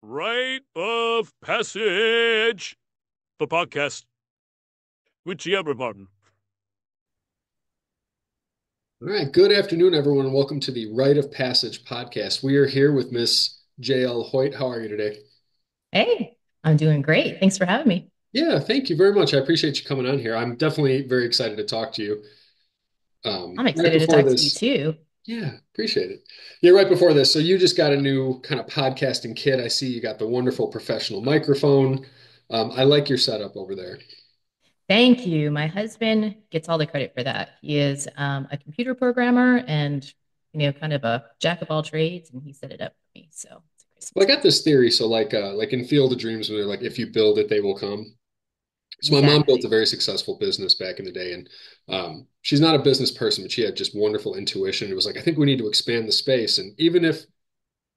Rite of Passage, the podcast with GM Martin. All right. Good afternoon, everyone, and welcome to the Rite of Passage podcast. We are here with Miss JL Hoyt. How are you today? Hey, I'm doing great. Thanks for having me. Yeah, thank you very much. I appreciate you coming on here. I'm definitely very excited to talk to you. I'm Right excited to before talk to you this, too. yeah, appreciate it. Yeah, right before this. So you just got a new kind of podcasting kit. I see you got the wonderful professional microphone. I like your setup over there. Thank you. My husband gets all the credit for that. He is a computer programmer and, kind of a jack of all trades, and he set it up for me. So it's a Well, I Christmas got present. this theory. So like in Field of Dreams, when they're like, if you build it, they will come. So my mom built a Exactly. very successful business back in the day, and she's not a business person, but she had just wonderful intuition. It was like, I think we need to expand the space, and even if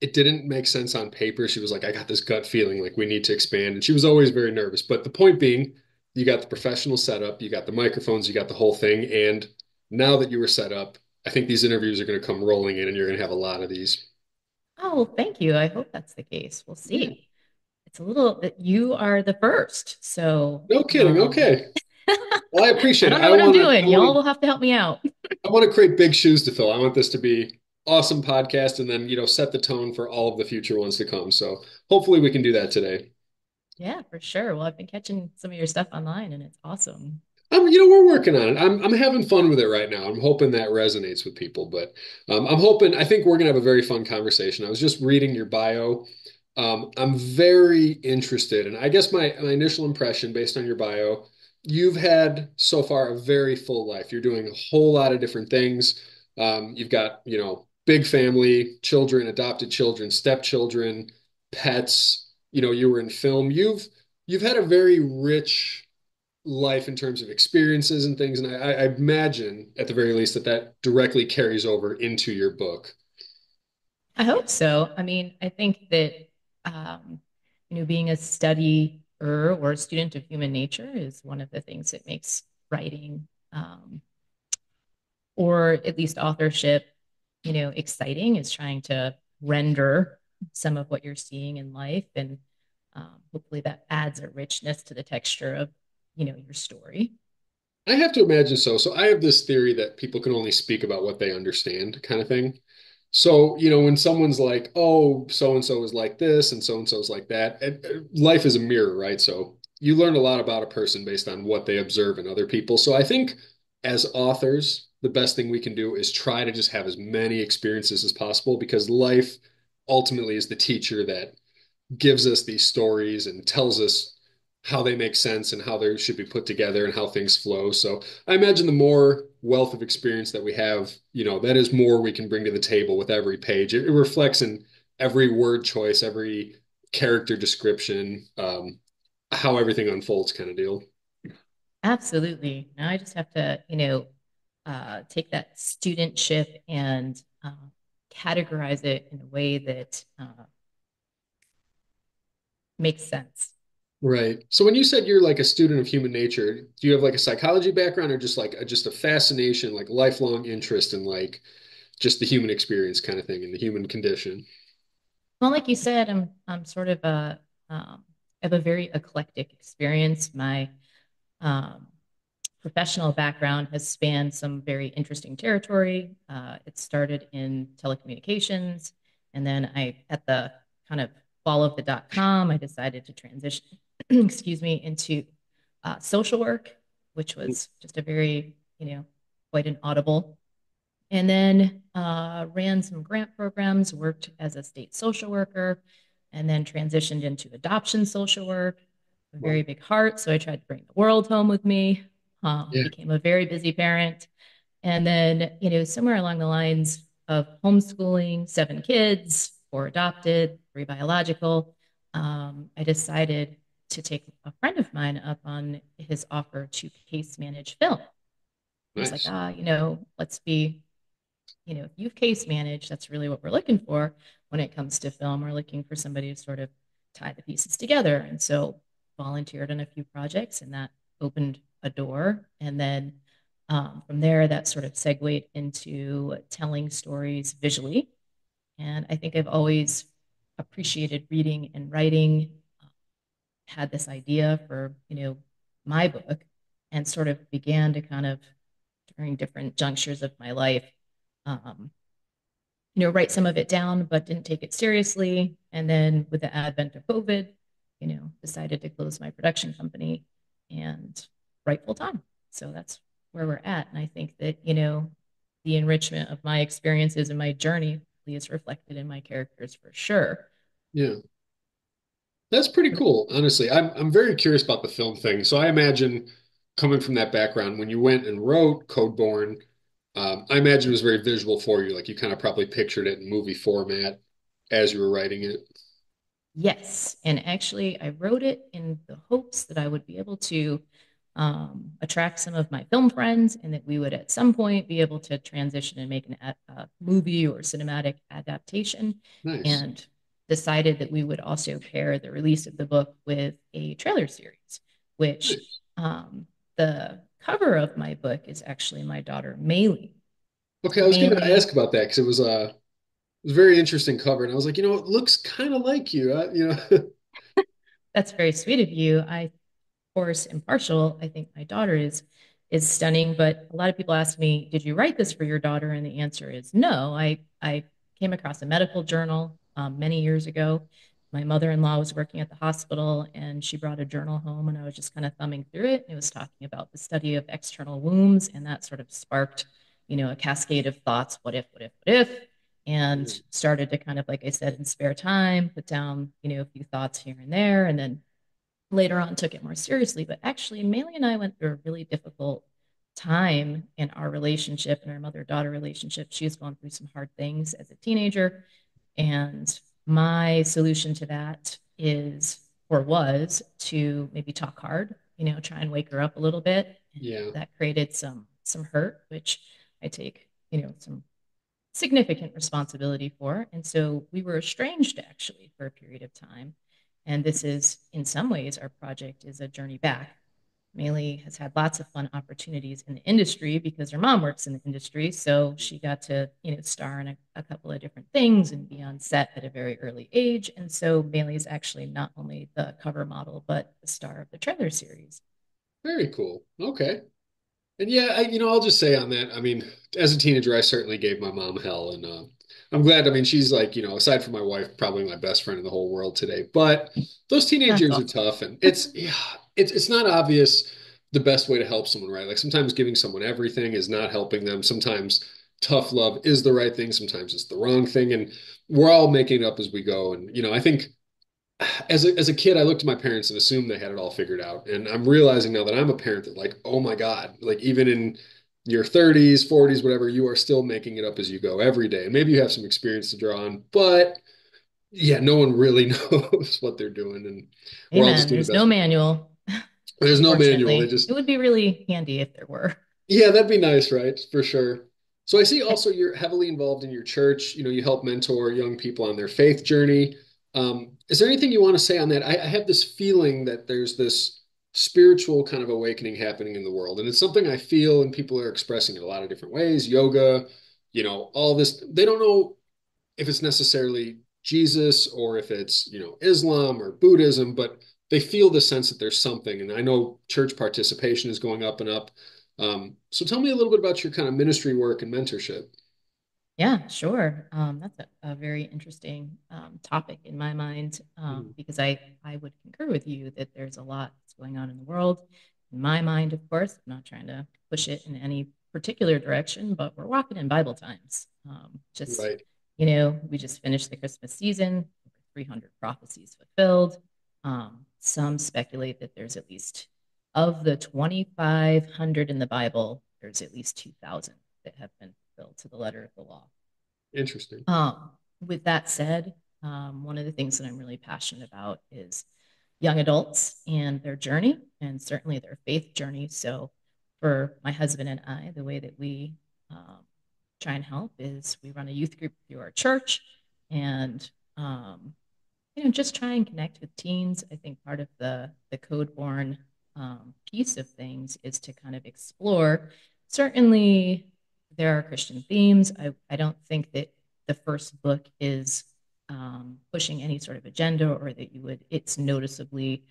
it didn't make sense on paper, she was like, I got this gut feeling like we need to expand, and she was always very nervous. But the point being, you got the professional setup, you got the microphones, you got the whole thing, and now that you were set up, I think these interviews are going to come rolling in, and you're going to have a lot of these. Oh, thank you. I hope that's the case. We'll Yeah, see. It's a little that you are the first. So no kidding. Okay, well, I I appreciate it. don't know what I'm doing. I want Y'all to will have to help me out. I want to create big shoes to fill. I want this to be awesome podcast and then, set the tone for all of the future ones to come. So hopefully we can do that today. Yeah, for sure. Well, I've been catching some of your stuff online and it's awesome. We're working on it. I'm having fun with it right now. I'm hoping that resonates with people, but I think we're gonna have a very fun conversation. I was just reading your bio. I'm very interested, and I guess my initial impression based on your bio, you've had so far a very full life. You're doing a whole lot of different things. You've got, big family, children, adopted children, stepchildren, pets. You were in film. You've had a very rich life in terms of experiences and things. And I imagine, at the very least, that directly carries over into your book. I hope so. I mean, I think that being a studier or a student of human nature is one of the things that makes writing or at least authorship, exciting is trying to render some of what you're seeing in life, and hopefully that adds a richness to the texture of, your story. I have to imagine so. So I have this theory that people can only speak about what they understand, kind of thing. So, when someone's like, oh, so and so is like this and so is like that, life is a mirror, right? So you learn a lot about a person based on what they observe in other people. So I think as authors, the best thing we can do is try to just have as many experiences as possible because life ultimately is the teacher that gives us these stories and tells us how they make sense and how they should be put together and how things flow. So I imagine the more wealth of experience that we have, that is more we can bring to the table with every page. It reflects in every word choice, every character description, how everything unfolds, kind of deal. Absolutely. Now I just have to, take that studentship and categorize it in a way that makes sense. Right. So when you said you're like a student of human nature, do you have like a psychology background or just like just a fascination, like lifelong interest in like just the human experience kind of thing and the human condition? Well, like you said, I'm sort of have a very eclectic experience. My um, professional background has spanned some very interesting territory. It started in telecommunications, and then at the kind of fall of the .com, I decided to transition, excuse me, into social work, which was just a very, quite an audible. And then ran some grant programs, worked as a state social worker, and then transitioned into adoption social work. A very Wow. big heart, so I tried to bring the world home with me. Yeah. Became a very busy parent, and then somewhere along the lines of homeschooling, 7 kids, 4 adopted, 3 biological. I decided to take a friend of mine up on his offer to case manage film. He was like, Nice. let's be if you've case managed, that's really what we're looking for when it comes to film. We're looking for somebody to sort of tie the pieces together. And so volunteered on a few projects, and that opened a door. And then from there, that sort of segued into telling stories visually. And I think I've always appreciated reading and writing, had this idea for, my book, and sort of began to kind of during different junctures of my life, um, write some of it down, but didn't take it seriously. And then with the advent of COVID, decided to close my production company and write full time. So that's where we're at. And I think that, the enrichment of my experiences and my journey is reflected in my characters for sure. Yeah. That's pretty cool, honestly. I'm very curious about the film thing. So I imagine coming from that background, when you went and wrote Codeborn, I imagine it was very visual for you. Like you kind of probably pictured it in movie format as you were writing it. Yes. And actually, I wrote it in the hopes that I would be able to attract some of my film friends and that we would at some point be able to transition and make a movie or cinematic adaptation. Nice. And decided that we would also pair the release of the book with a trailer series, which Nice. the cover of my book is actually my daughter, Maylee. Okay, I was going to Maylee ask about that because it was a very interesting cover, and I was like, it looks kind of like you. That's very sweet of you. I course impartial. I think my daughter is stunning, but a lot of people ask me, "Did you write this for your daughter?" And the answer is no. I came across a medical journal many years ago. My mother-in-law was working at the hospital, and she brought a journal home, and I was just kind of thumbing through it. It was talking about the study of external wombs, and that sort of sparked, a cascade of thoughts. What if? What if? What if? And Yeah, started to kind of, like I said, in spare time, put down, a few thoughts here and there, and then later on took it more seriously. But actually, Maylee and I went through a really difficult time in our relationship and our mother-daughter relationship. She was going through some hard things as a teenager. And my solution to that is or was to maybe talk hard, try and wake her up a little bit. And yeah, that created some hurt, which I take, some significant responsibility for. And so we were estranged actually for a period of time. And this is, in some ways, our project is a journey back. Maylee has had lots of fun opportunities in the industry because her mom works in the industry. So she got to, star in a couple of different things and be on set at a very early age. And so Maylee is actually not only the cover model, but the star of the trailer series. very cool. Okay. And yeah, I'll just say on that, I mean, as a teenager, I certainly gave my mom hell, and I'm glad. I mean, she's like, aside from my wife, probably my best friend in the whole world today. But those teenage That's years are awesome. tough, and yeah, it's not obvious the best way to help someone, right? Like sometimes giving someone everything is not helping them. Sometimes tough love is the right thing. Sometimes it's the wrong thing, and we're all making it up as we go. And I think as a kid, I looked at my parents and assumed they had it all figured out. And I'm realizing now that I'm a parent that like, oh my God, like even in your 30s, 40s, whatever, you are still making it up as you go every day. And maybe you have some experience to draw on, but yeah, no one really knows what they're doing. And we're all just Amen. doing the There's best no we can. manual, There's no manual. They unfortunately. It just would be really handy if there were. Yeah, that'd be nice, right? For sure. So I see also you're heavily involved in your church. You help mentor young people on their faith journey. Is there anything you want to say on that? I have this feeling that there's this spiritual kind of awakening happening in the world, and it's something I feel, and people are expressing it a lot of different ways. Yoga, all this. They don't know if it's necessarily Jesus or if it's, Islam or Buddhism, but they feel the sense that there's something. And I know church participation is going up and up. So tell me a little bit about your kind of ministry work and mentorship. Yeah, sure. That's a very interesting topic in my mind Mhm. because I would concur with you that there's a lot that's going on in the world. In my mind, of course, I'm not trying to push it in any particular direction, but we're walking in Bible times. Right. We just finished the Christmas season, over 300 prophecies fulfilled. Some speculate that there's at least, of the 2,500 in the Bible, there's at least 2,000 that have been fulfilled to the letter of the law. Interesting. With that said, one of the things that I'm really passionate about is young adults and their journey, and certainly their faith journey. So, for my husband and I, the way that we try and help is we run a youth group through our church, and just try and connect with teens. I think part of the Codeborn piece of things is to kind of explore. Certainly, there are Christian themes. I don't think that the first book is pushing any sort of agenda or that it's noticeably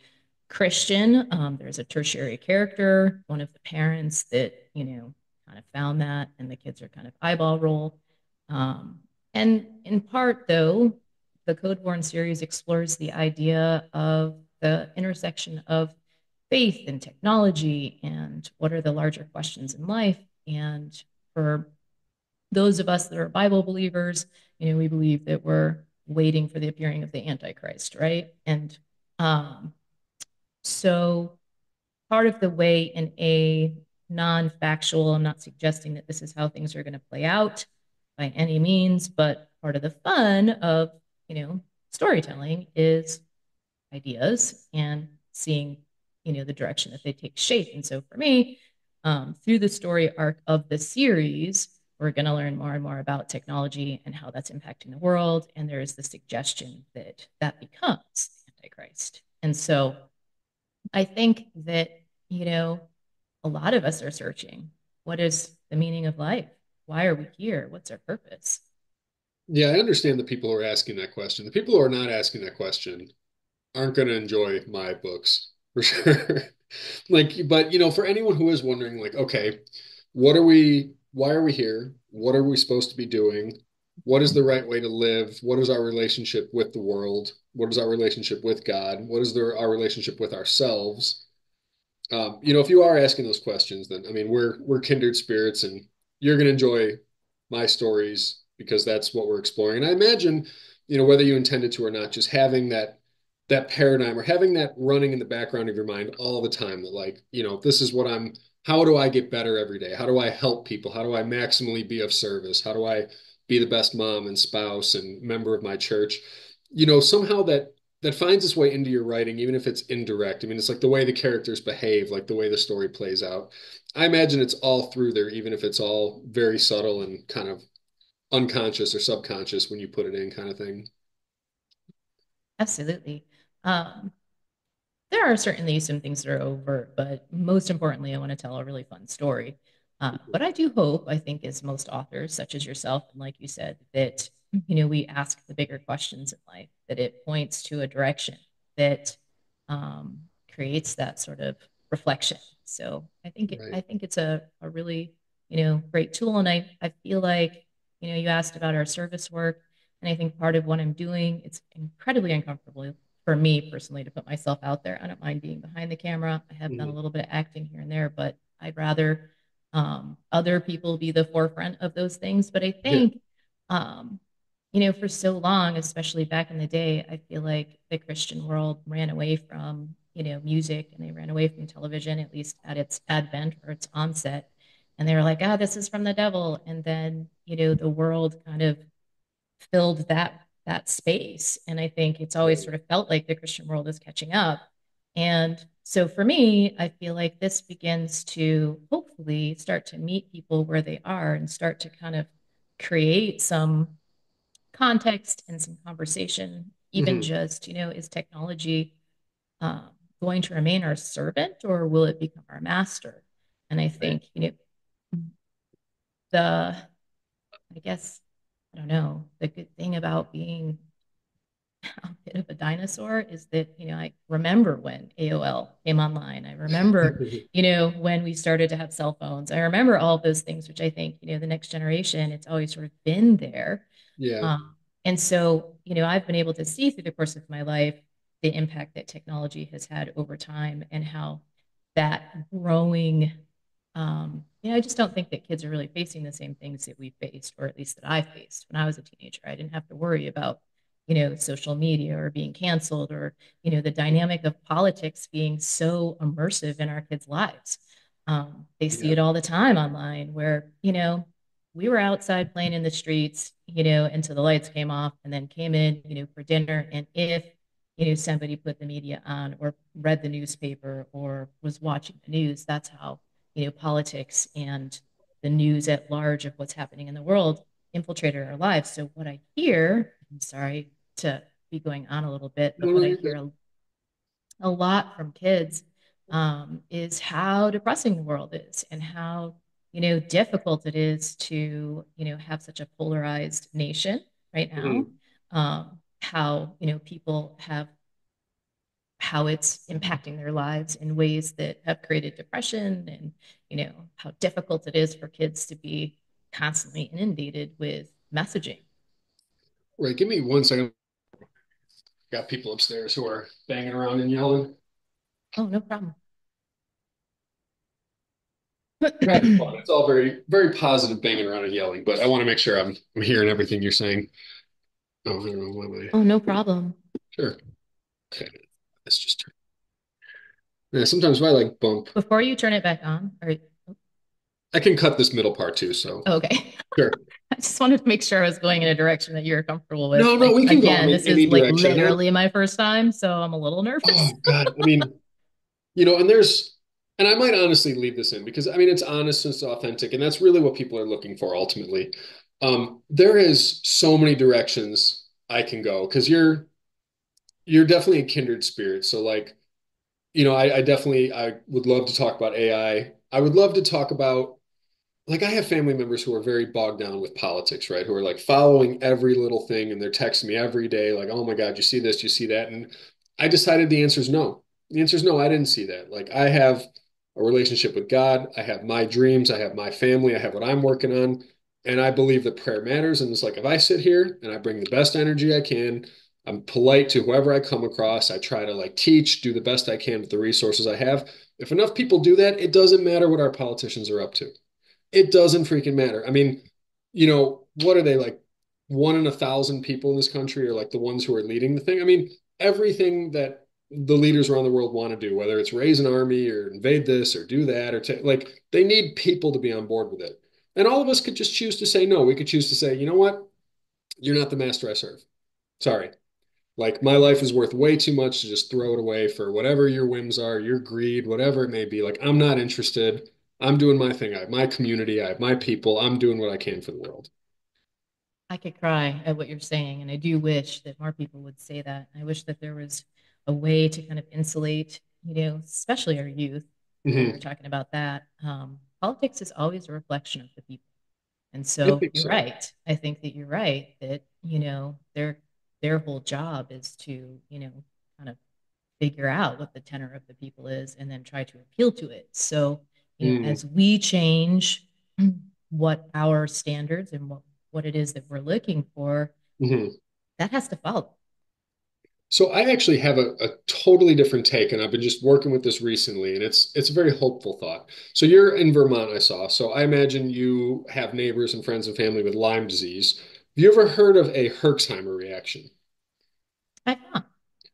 Christian. There's a tertiary character, one of the parents that, kind of found that, and the kids are kind of eyeball roll. Um, and in part, though, the Codeborn series explores the idea of the intersection of faith and technology and what are the larger questions in life. And for those of us that are Bible believers, we believe that we're waiting for the appearing of the Antichrist, right? And um, so part of the way in a non-factual, I'm not suggesting that this is how things are going to play out by any means, but part of the fun of, storytelling is ideas and seeing, the direction that they take shape. And so for me, through the story arc of the series, we're going to learn more and more about technology and how that's impacting the world. And there is the suggestion that that becomes Antichrist. And so I think that, a lot of us are searching. What is the meaning of life? Why are we here? What's our purpose? Yeah, I understand the people who are asking that question. The people who are not asking that question aren't going to enjoy my books for sure. Like, but for anyone who is wondering, like, okay, why are we here? What are we supposed to be doing? What is the right way to live? What is our relationship with the world? What is our relationship with God? What is our relationship with ourselves? If you are asking those questions, then I mean, we're kindred spirits, and you're going to enjoy my stories because that's what we're exploring. And I imagine, whether you intended to or not, just having that paradigm or having that running in the background of your mind all the time that like, this is what I'm, how do I get better every day? How do I help people? How do I maximally be of service? How do I be the best mom and spouse and member of my church? Somehow that finds its way into your writing, even if it's indirect. I mean, it's like the way the characters behave, like the way the story plays out. I imagine it's all through there, even if it's all very subtle and kind of unconscious or subconscious when you put it in, kind of thing. Absolutely. Um, there are certainly some things that are overt, but most importantly, I want to tell a really fun story. But I do hope, I think, as most authors, such as yourself, and like you said, that we ask the bigger questions in life, that it points to a direction that um, creates that sort of reflection. So Right. I think it's a really great tool, and I feel like you asked about our service work, and I think part of what I'm doing, it's incredibly uncomfortable for me personally to put myself out there. I don't mind being behind the camera. I have done a Mhm. little bit of acting here and there, but I'd rather other people be the forefront of those things. But I Yeah. think, um, for so long, especially back in the day, I feel like the Christian world ran away from, music and they ran away from television, at least at its advent or its onset. And they were like, ah, this is from the devil. And then, the world kind of filled that space. And I think it's always Right. sort of felt like the Christian world is catching up. And so for me, I feel like this begins to hopefully start to meet people where they are and start to kind of create some context and some conversation, even Mhm. just, is technology um, going to remain our servant or will it become our master? And I Right. think, the, I guess, I don't know, the good thing about being a bit of a dinosaur is that, I remember when AOL came online. I remember, when we started to have cell phones. I remember all of those things, which I think, the next generation, it's always sort of been there. Yeah. And so, I've been able to see through the course of my life the impact that technology has had over time and how that growing, I just don't think that kids are really facing the same things that we faced, or at least that I faced when I was a teenager. I didn't have to worry about, social media or being canceled or, the dynamic of politics being so immersive in our kids' lives. They see Yeah. it all the time online where, we were outside playing in the streets, until the lights came off and then came in, for dinner. And if, somebody put the media on or read the newspaper or was watching the news, that's how, politics and the news at large of what's happening in the world infiltrated our lives. So what I hear, I'm sorry to be going on a little bit, No, but no, what I you're hear good. a lot from kids is how depressing the world is and how difficult it is to have such a polarized nation right now. Mhm. how, people have how it's impacting their lives in ways that have created depression and, how difficult it is for kids to be constantly inundated with messaging. Right, give me 1 second. Got people upstairs who are banging around and yelling. Oh, no problem. We're having fun. It's all very, very positive banging around and yelling, but I want to make sure I'm hearing everything you're saying. Oh, I don't know. What am I? Oh, no problem. Sure. Okay. Let's just turn. Yeah, sometimes I like bump. Before you turn it back on, or I can cut this middle part too, so oh, okay. sure. I just wanted to make sure I was going in a direction that you're comfortable with. No, no, Like, we can go again, this any is like direction. literally my first time, so I'm a little nervous. Oh God. I mean, and and I might honestly leave this in because I mean, it's honest and it's authentic, and that's really what people are looking for ultimately. There is so many directions I can go because you're definitely a kindred spirit. So like, I definitely I would love to talk about AI. I would love to talk about like I have family members who are very bogged down with politics, right? Who are like following every little thing and they're texting me every day, like, oh my God, you see this, you see that. And I decided the answer is no. The answer is no, I didn't see that. Like I have a relationship with God, I have my dreams, I have my family, I have what I'm working on. And I believe that prayer matters. And it's like if I sit here and I bring the best energy I can, I'm polite to whoever I come across. I try to like teach, do the best I can with the resources I have. If enough people do that, it doesn't matter what our politicians are up to. It doesn't freaking matter. I mean, what are they like? 1 in 1,000 people in this country are like the ones who are leading the thing. I mean, everything that the leaders around the world want to do, whether it's raise an army or invade this or do that, or like they need people to be on board with it. And all of us could just choose to say no. We could choose to say, you know what? You're not the master I serve. Sorry. Like my life is worth way too much to just throw it away for whatever your whims are, your greed, whatever it may be. Like I'm not interested. I'm doing my thing. I have my community. I have my people. I'm doing what I can for the world. I could cry at what you're saying, and I do wish that more people would say that. I wish that there was a way to kind of insulate, especially our youth. We were Hmm. talking about that. Politics is always a reflection of the people. And I so think you're so. right. I think that you're right that, their whole job is to, kind of figure out what the tenor of the people is and then try to appeal to it. So, Mm. as we change what our standards and what it is that we're looking for, Hmm. that has to follow. So I actually have a totally different take, and I've been just working with this recently, and it's a very hopeful thought. So you're in Vermont, I saw. So I imagine you have neighbors and friends and family with Lyme disease. Have you ever heard of a Herxheimer reaction? I thought,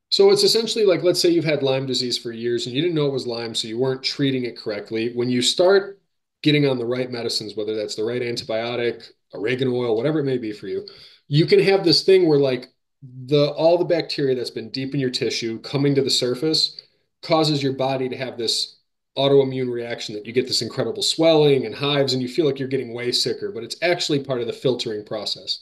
So it's essentially like, let's say you've had Lyme disease for years and you didn't know it was Lyme, so you weren't treating it correctly. When you start getting on the right medicines, whether that's the right antibiotic, oregano oil, whatever it may be for you, you can have this thing where like the all the bacteria that's been deep in your tissue coming to the surface causes your body to have this autoimmune reaction that you get this incredible swelling and hives and you feel like you're getting way sicker, but it's actually part of the filtering process.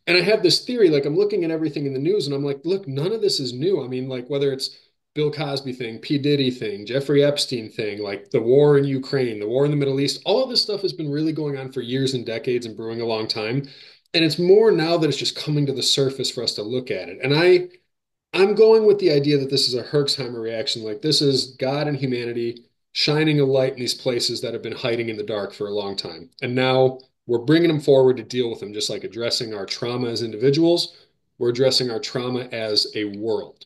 And I have this theory, like I'm looking at everything in the news and I'm like, look, none of this is new. I mean, like whether it's Bill Cosby thing, P. Diddy thing, Jeffrey Epstein thing, like the war in Ukraine, the war in the Middle East, all of this stuff has been really going on for years and decades and brewing a long time. And it's more now that it's just coming to the surface for us to look at it. And I'm going with the idea that this is a Herxheimer reaction. Like this is God and humanity shining a light in these places that have been hiding in the dark for a long time. And now we're bringing them forward to deal with them, just like addressing our trauma as individuals. We're addressing our trauma as a world.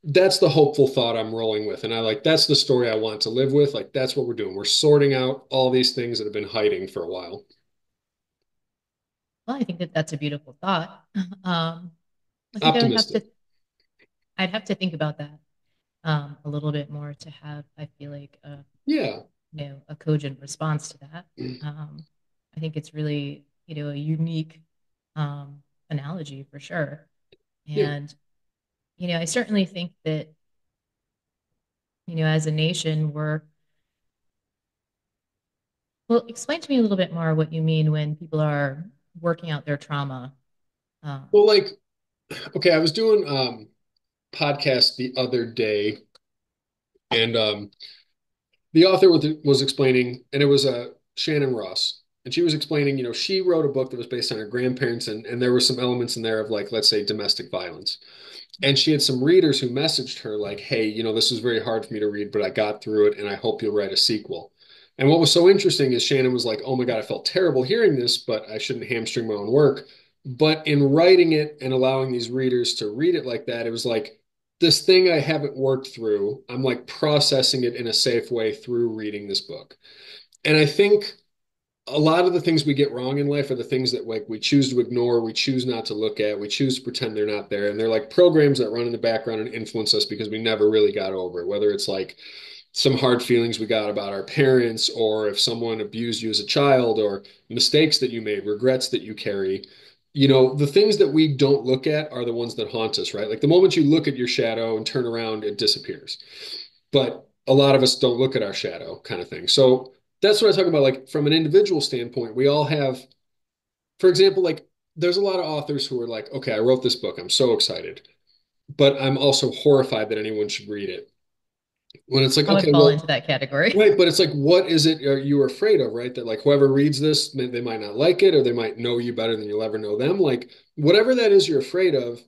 That's the hopeful thought I'm rolling with. And that's the story I want to live with. Like, that's what we're doing. We're sorting out all these things that have been hiding for a while. well, I think that that's a beautiful thought. I think Optimistic. I'd have to think about that a little bit more to have, I feel like, Yeah. a cogent response to that. I think it's really, a unique analogy for sure. Yeah. And, I certainly think that, as a nation, well, explain to me a little bit more what you mean when people are working out their trauma. Um, Well, like, okay, I was doing podcast the other day, and the author was explaining, and it was Shannon Ross. and she was explaining, she wrote a book that was based on her grandparents, and there were some elements in there of like, let's say, domestic violence. And she had some readers who messaged her like, "Hey, this was very hard for me to read, but I got through it, and I hope you'll write a sequel." And what was so interesting is Shannon was like, "Oh my God, I felt terrible hearing this, but I shouldn't hamstring my own work." But in writing it and allowing these readers to read it like that, it was like this thing I haven't worked through. I'm like processing it in a safe way through reading this book. And I think a lot of the things we get wrong in life are the things that like we choose to ignore, we choose not to look at, we choose to pretend they're not there. And they're like programs that run in the background and influence us because we never really got over it, whether it's like some hard feelings we got about our parents, or if someone abused you as a child, or mistakes that you made, regrets that you carry. The things that we don't look at are the ones that haunt us, right? Like the moment you look at your shadow and turn around, it disappears. But a lot of us don't look at our shadow kind of thing. So that's what I talk about. Like from an individual standpoint, we all have, for example, like there's a lot of authors who are like, okay, I wrote this book. I'm so excited, but I'm also horrified that anyone should read it. When it's like, I would okay, fall well, into that category. right, but it's like, what is it are you afraid of, right? That like whoever reads this, they might not like it, or they might know you better than you'll ever know them. Like whatever that is you're afraid of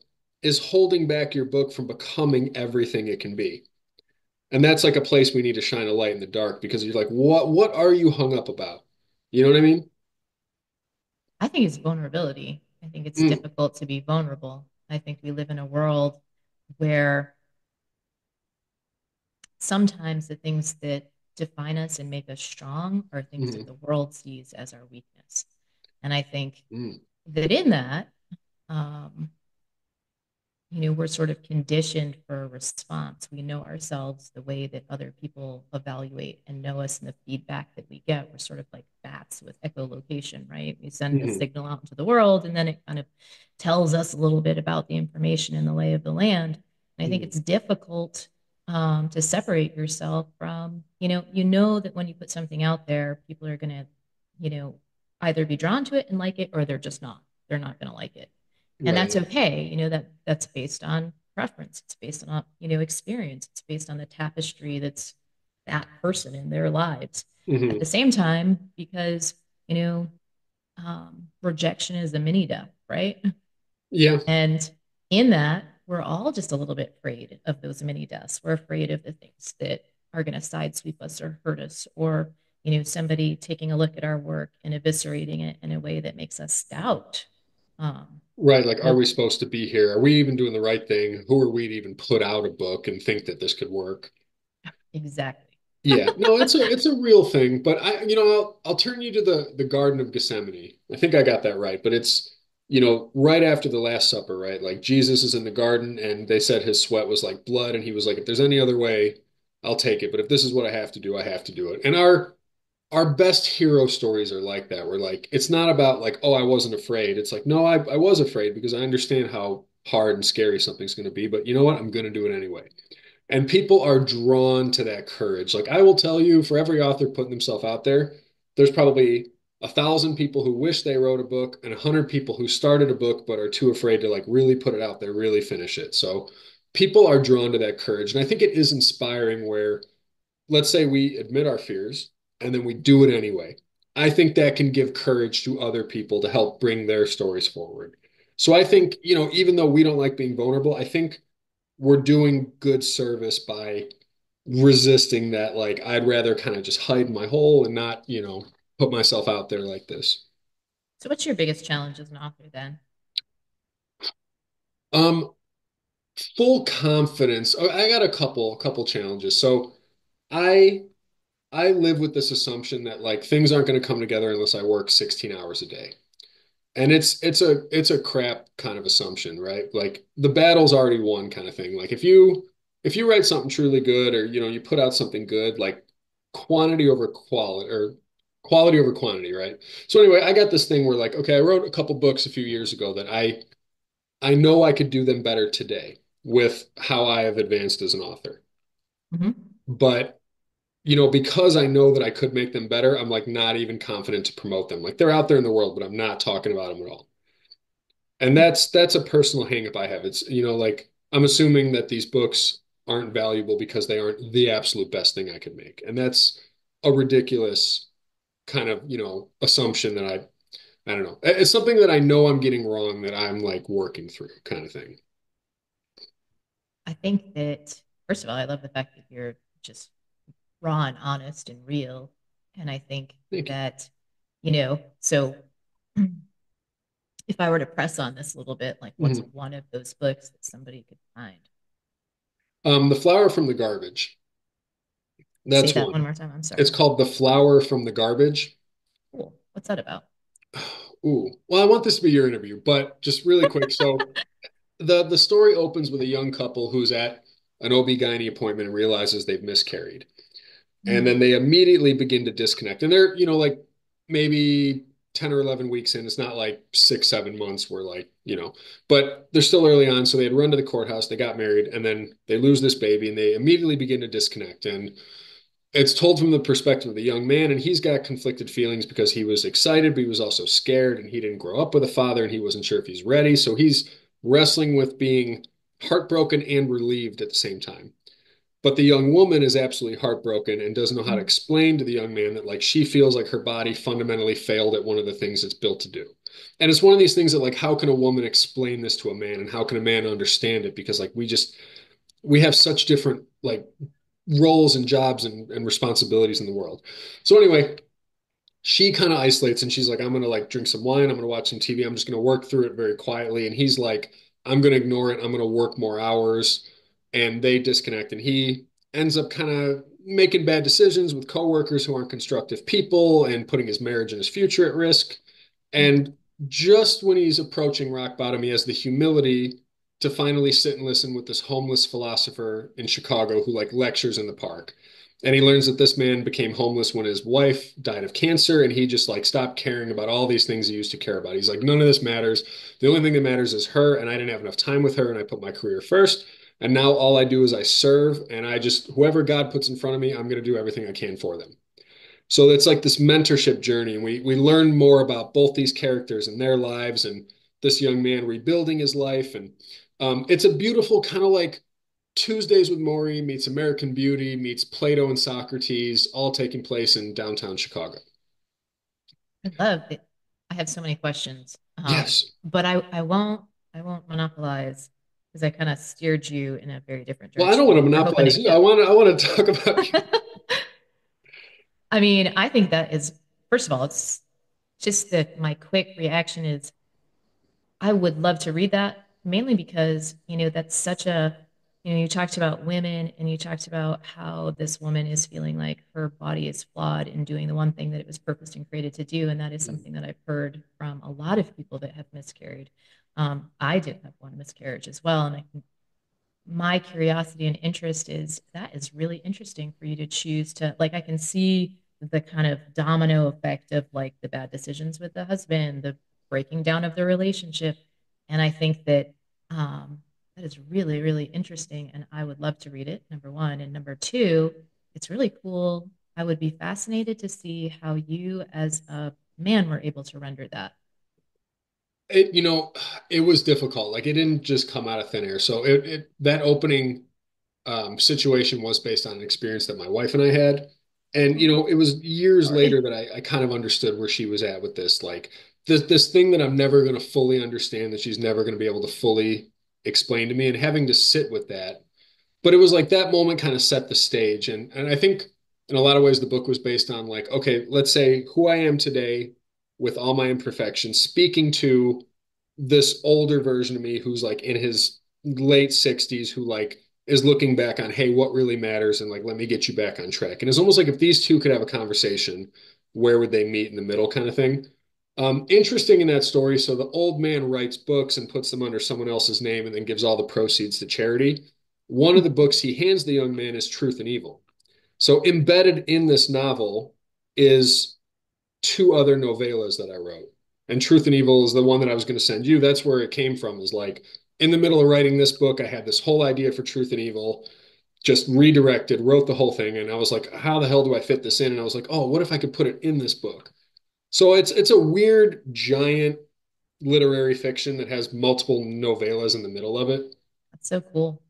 is holding back your book from becoming everything it can be. And that's like a place we need to shine a light in the dark, because you're like, what are you hung up about? You know what I mean? I think it's vulnerability. I think it's Mm, difficult to be vulnerable. I think we live in a world where sometimes the things that define us and make us strong are things that mm, the world sees as our weakness. And I think mm, that in that, um, we're sort of conditioned for a response. We know ourselves the way that other people evaluate and know us, and the feedback that we get. We're sort of like bats with echolocation, right? We send a mm, signal out into the world, and then it kind of tells us a little bit about the information in the lay of the land. And I think mm. it's difficult to separate yourself from, you know that when you put something out there, people are going to, you know, either be drawn to it and like it, or they're just not. They're not going to like it, and that's Right. okay. That's based on preference. It's based on experience. It's based on the tapestry that's that person in their lives. At Hmm. the same time, because you know rejection is a mini death, right? Yeah. And in that, we're all just a little bit afraid of those mini deaths. We're afraid of the things that are going to sidesweep us or hurt us, or somebody taking a look at our work and eviscerating it in a way that makes us doubt. Um, Right. Like, you are know, we supposed to be here? Are we even doing the right thing? Who are we to even put out a book and think that this could work? exactly. Yeah, no, it's a real thing, but I'll turn you to the Garden of Gethsemane. I think I got that right, but it's right after the Last Supper, right? Like Jesus is in the garden, and they said his sweat was like blood, and he was like, if there's any other way, I'll take it, but if this is what I have to do, I have to do it. And our best hero stories are like that. We're like, it's not about like, oh, I wasn't afraid. It's like, no, I was afraid because I understand how hard and scary something's going to be, but you know what? I'm going to do it anyway. And people are drawn to that courage. Like I will tell you, for every author putting themselves out there, there's probably 1,000 people who wish they wrote a book, and 100 people who started a book but are too afraid to like really put it out there, really finish it. So people are drawn to that courage. And I think it is inspiring where, let's say we admit our fears and then we do it anyway. I think that can give courage to other people to help bring their stories forward. So I think, even though we don't like being vulnerable, I think we're doing good service by resisting that. Like, I'd rather kind of just hide in my hole and not, put myself out there like this. So, what's your biggest challenge as an author then? Um, Full confidence. Oh, I got a couple challenges. So I I live with this assumption that like things aren't going to come together unless I work 16 hours a day. And it's a crap kind of assumption, right? Like the battle's already won kind of thing. Like if you write something truly good, or you put out something good, like quantity over quality, or quality over quantity, right? So anyway, I got this thing where like, okay, I wrote a couple books a few years ago that I know I could do them better today with how I have advanced as an author. Mm-hmm. But because I know that I could make them better, I'm like not even confident to promote them. Like they're out there in the world, but I'm not talking about them at all. And that's a personal hangup I have. It's, like I'm assuming that these books aren't valuable because they aren't the absolute best thing I could make. And that's a ridiculous kind of, assumption that I don't know. It's something that I know I'm getting wrong that I'm like working through kind of thing. I think that, first of all, I love the fact that you're just raw and honest and real. And I think Thank you. that, so if I were to press on this a little bit, like what's Mhm. one of those books that somebody could find? The flower from the garbage. Say That's that one. one more time. I'm It's sorry. called The Flower from the Garbage. Cool. What's that about? Ooh, well, I want this to be your interview, but just really quick. So the story opens with a young couple who's at an OB/GYN appointment and realizes they've miscarried. And Mm, then they immediately begin to disconnect. And they're, like maybe 10 or 11 weeks in. It's not like 6, 7 months where like, but they're still early on. So they had run to the courthouse, they got married, and then they lose this baby and they immediately begin to disconnect. And it's told from the perspective of the young man, and he's got conflicted feelings because he was excited, but he was also scared, and he didn't grow up with a father, and he wasn't sure if he's ready. So he's wrestling with being heartbroken and relieved at the same time. But the young woman is absolutely heartbroken and doesn't know how to mm, explain to the young man that like she feels like her body fundamentally failed at one of the things it's built to do. And it's one of these things that like how can a woman explain this to a man and how can a man understand it? Because like we have such different like roles and jobs and responsibilities in the world. So anyway, she kind of isolates and she's like, I'm gonna like drink some wine, I'm gonna watch some TV, I'm just gonna work through it very quietly. And he's like, I'm gonna ignore it, I'm gonna work more hours. And they disconnect, and he ends up kind of making bad decisions with coworkers who aren't constructive people and putting his marriage and his future at risk. mm, And just when he's approaching rock bottom, he has the humility to finally sit and listen with this homeless philosopher in Chicago who like lectures in the park. And he learns that this man became homeless when his wife died of cancer, and he just like stopped caring about all these things he used to care about. He's like, none of this matters. The only thing that matters is her, and I didn't have enough time with her, and I put my career first. And now all I do is I serve, and I just whoever God puts in front of me, I'm going to do everything I can for them. So it's like this mentorship journey, and we learn more about both these characters and their lives, and this young man rebuilding his life, and it's a beautiful kind of like Tuesdays with Morrie meets American Beauty meets Plato and Socrates, all taking place in downtown Chicago. I love it. I have so many questions, Yes. but I won't monopolize because I kind of steered you in a very different Well, I don't want direction to than you were hoping to monopolize you. I go. want to. I want to talk about you. I mean, I think that is, first of all, it's just that my quick reaction is I would love to read that mainly because, that's such a, you talked about women and you talked about how this woman is feeling like her body is flawed in doing the one thing that it was purposed and created to do. And that is something that I've heard from a lot of people that have miscarried. I did have one miscarriage as well. And my curiosity and interest is that is really interesting for you to choose to like I can see the kind of domino effect of like the bad decisions with the husband, the breaking down of the relationship. And I think that that is really, really interesting. And I would love to read it, number one. And number two, it's really cool. I would be fascinated to see how you as a man were able to render that. It, it was difficult. Like it didn't just come out of thin air. So that opening situation was based on an experience that my wife and I had. And, Oh, it was years later sorry. that I kind of understood where she was at with this. Like this thing that I'm never going to fully understand, that she's never going to be able to fully explain to me, and having to sit with that. But it was like that moment kind of set the stage. And I think in a lot of ways the book was based on like, okay, let's say who I am today with all my imperfections, speaking to this older version of me who's like in his late 60s, who like is looking back on, hey, what really matters, and like let me get you back on track. And it's almost like if these two could have a conversation, where would they meet in the middle kind of thing. Interesting in that story. So the old man writes books and puts them under someone else's name and then gives all the proceeds to charity. One of the books he hands the young man is Truth and Evil. So embedded in this novel is two other novellas that I wrote. And Truth and Evil is the one that I was going to send you. That's where it came from, is like in the middle of writing this book, I had this whole idea for Truth and Evil, just redirected, wrote the whole thing. And I was like, how the hell do I fit this in? And I was like, oh, what if I could put it in this book? So it's a weird, giant literary fiction that has multiple novellas in the middle of it. That's so cool.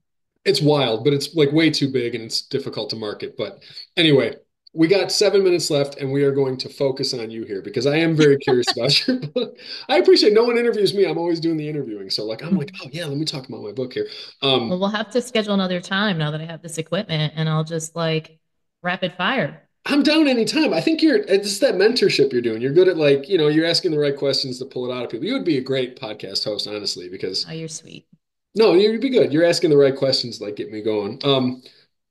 It's wild, but it's like way too big and it's difficult to market. But anyway, we got 7 minutes left, and we are going to focus on you here because I am very curious about your book. I appreciate no one interviews me. I'm always doing the interviewing. So like I'm like, oh yeah, let me talk about my book here. Well, we'll have to schedule another time now that I have this equipment, and I'll just like rapid fire. I'm down anytime. I think it's that mentorship you're doing. You're good at like, you're asking the right questions to pull it out of people. You would be a great podcast host, honestly, because Oh, you're sweet. no, you'd be good. You're asking the right questions, like get me going.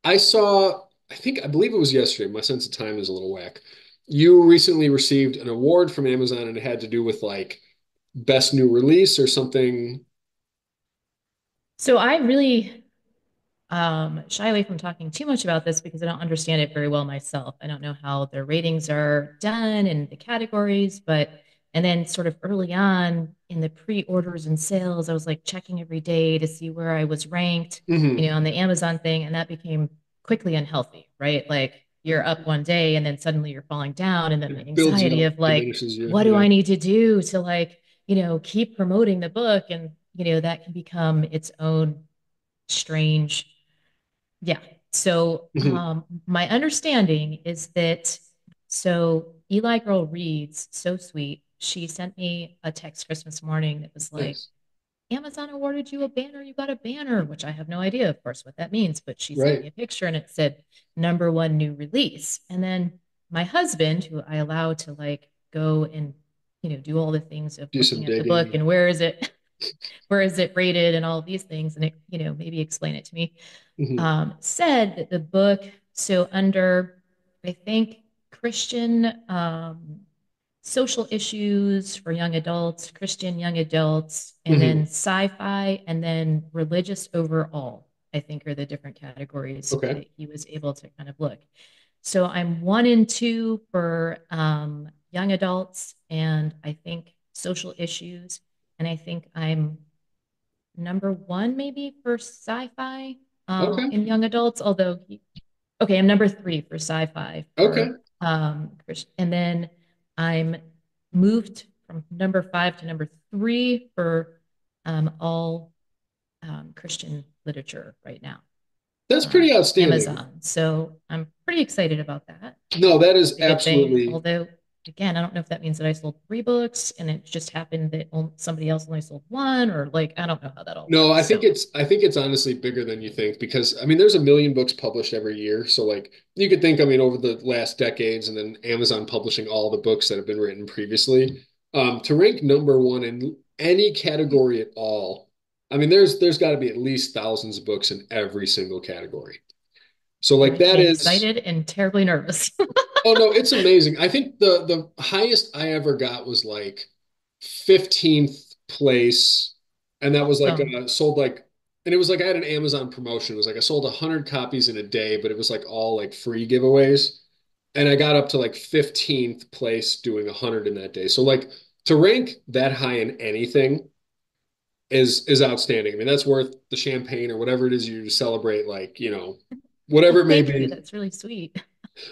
I saw, I believe it was yesterday. My sense of time is a little whack. You recently received an award from Amazon, and it had to do with like best new release or something. So I really shy away from talking too much about this because I don't understand it very well myself. I don't know how the ratings are done and the categories, but and then sort of early on in the pre-orders and sales, I was like checking every day to see where I was ranked, Hmm. on the Amazon thing, and that became quickly unhealthy, right? Like you're up one day and then suddenly you're falling down, and then the It builds you anxiety up, of like, diminishes you. what do Yeah. I need to do to like, keep promoting the book? And that can become its own strange. Yeah. So Hmm. my understanding is that Eli Girl Reads, so sweet. She sent me a text Christmas morning that was like, Nice. Amazon awarded you a banner. You got a banner, which I have no idea, of course, what that means. But she sent me Right. a picture and it said number one new release. And then my husband, who I allow to like go and do all the things of Do some looking at the book digging. and where is it rated and all of these things, and it maybe explain it to me, Hmm. said that the book, so under, I think, Christian social issues for young adults, Christian young adults, and then Hmm. sci-fi, and then religious overall, I think are the different categories Okay. that he was able to kind of look. So I'm one and two for young adults, and I think social issues, and I think I'm number one maybe for sci-fi Okay. in young adults, although okay, I'm number three for sci-fi Okay. for and then I'm moved from number five to number three for all Christian literature right now That's on pretty outstanding. Amazon. So I'm pretty excited about that. No, that It's is a good thing. absolutely. Although, again, I don't know if that means that I sold three books and it just happened that somebody else only sold one, or like, I don't know how that all No, works. So, I think it's honestly bigger than you think because I mean there's a million books published every year. So like you could think, I mean, over the last decades and then Amazon publishing all the books that have been written previously, to rank number one in any category at all, I mean there's got to be at least thousands of books in every single category. So you're like making that me is excited and terribly nervous. oh no, it's amazing. I think the highest I ever got was like 15th place, and that was like Awesome. sold like, and it was like I had an Amazon promotion. It was like I sold 100 copies in a day, but it was like all like free giveaways, and I got up to like 15th place doing 100 in that day. So like to rank that high in anything is outstanding. I mean that's worth the champagne or whatever it is you celebrate, like whatever Well, it may thank you. be. That's really sweet. I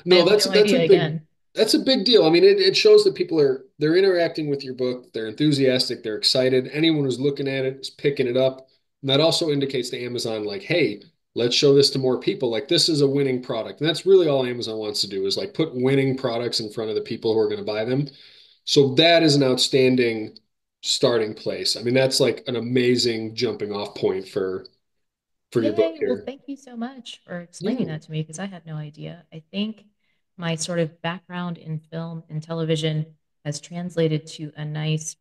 No, have no idea again. that's a big deal. I mean, it shows that people they're interacting with your book, they're enthusiastic, they're excited. Anyone who's looking at it is picking it up. And that also indicates to Amazon, like, hey, let's show this to more people. Like this is a winning product. And that's really all Amazon wants to do is like put winning products in front of the people who are going to buy them. So that is an outstanding starting place. I mean, that's like an amazing jumping off point for your book Yay. Well, here. thank you so much for explaining Yeah. that to me because I had no idea. I think my sort of background in film and television has translated to a nice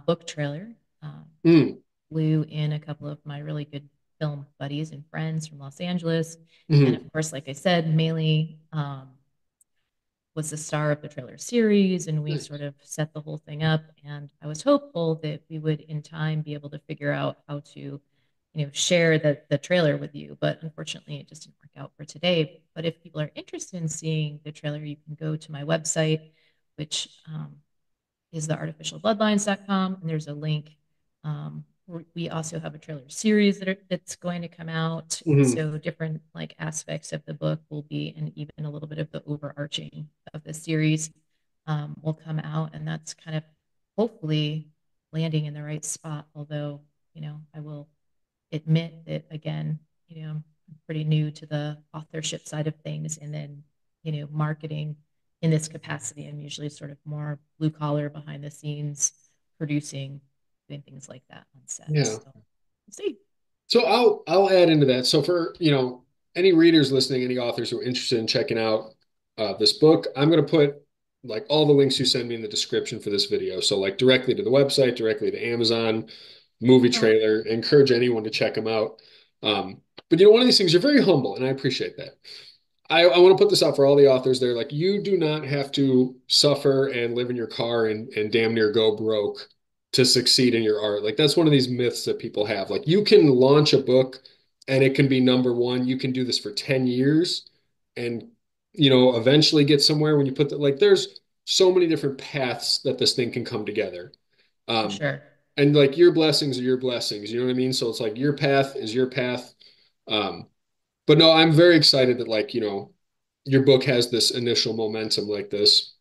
book trailer. Um, Mm. Flew in a couple of my really good film buddies and friends from Los Angeles. And Hmm. of course, like I said, Maylee was the star of the trailer series, and we sort Nice. of set the whole thing up. And I was hopeful that we would, in time, be able to figure out how to, share the trailer with you. But unfortunately, it just didn't work out for today. But if people are interested in seeing the trailer, you can go to my website, which is theartificialbloodlines.com, and there's a link. We also have a trailer series that's going to come out. Hmm. So different like aspects of the book will be, and even a little bit of the overarching of the series will come out, and that's kind of hopefully landing in the right spot. Although, I will admit that again, I'm pretty new to the authorship side of things, and then marketing in this capacity. I'm usually sort of more blue collar behind the scenes, producing, doing things like that on set. Yeah. So we'll see. So I'll add into that. So for, any readers listening, any authors who are interested in checking out this book, I'm going to put like all the links you send me in the description for this video. So like directly to the website, directly to Amazon, movie Oh, trailer. Encourage anyone to check them out. But one of these things, you're very humble, and I appreciate that. I want to put this out for all the authors there. Like, you do not have to suffer and live in your car and damn near go broke to succeed in your art. Like, that's one of these myths that people have. Like, you can launch a book and it can be number one. You can do this for 10 years and, eventually get somewhere when you put that. Like, there's so many different paths that this thing can come together. for Um, sure. and like, your blessings are your blessings. You know what I mean? So it's like your path is your path. Um, but no, I'm very excited that like, your book has this initial momentum like this.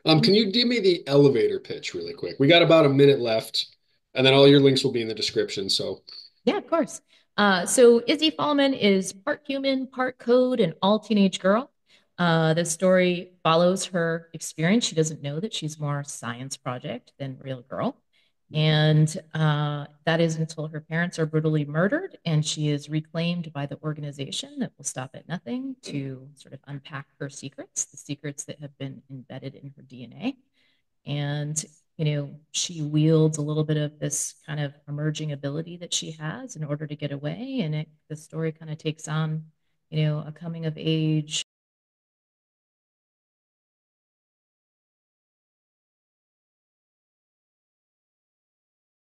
Can Thank you you. give me the elevator pitch really quick? We got about a minute left, and then all your links will be in the description. So, Yeah, of course. So Izzy Fallman is part human, part code, and all teenage girl. The story follows her experience. She doesn't know that she's more science project than real girl. And that is until her parents are brutally murdered and she is reclaimed by the organization that will stop at nothing to sort of unpack her secrets, the secrets that have been embedded in her DNA. And she wields a little bit of this kind of emerging ability that she has in order to get away, and the story kind of takes on a coming of age